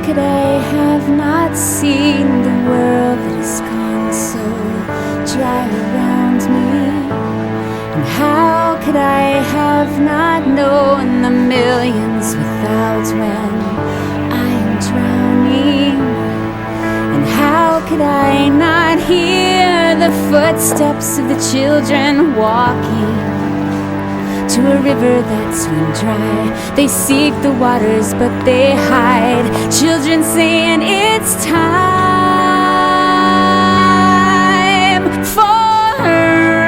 could I have not seen the world that has gone so dry around me? And how could I have not known the millions without when I am drowning? And how could I not hear the footsteps of the children walking to a river that's run dry? They seek the waters but they hide. Children saying it's time for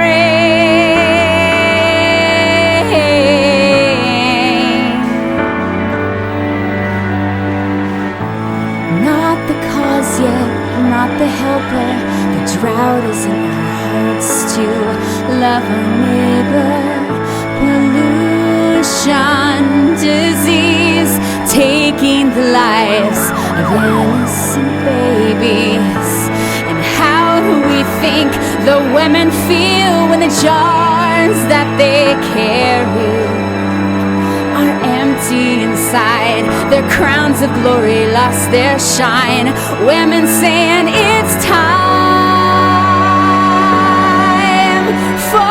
rain. Not the cause yet, not the helper. The drought is in our hearts to love our neighbor. Pollution, disease, taking the lives of innocent babies. And how do we think the women feel when the jars that they carry are empty inside? Their crowns of glory lost their shine. Women saying it's time for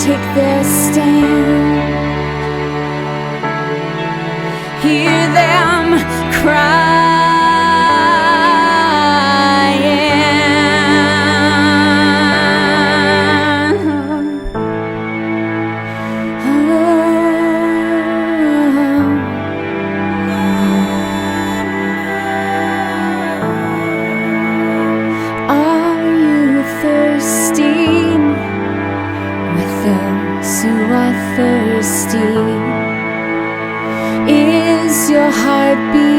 take their stand. Hear them Are you thirsty? Those who are thirsty, is your heart beating?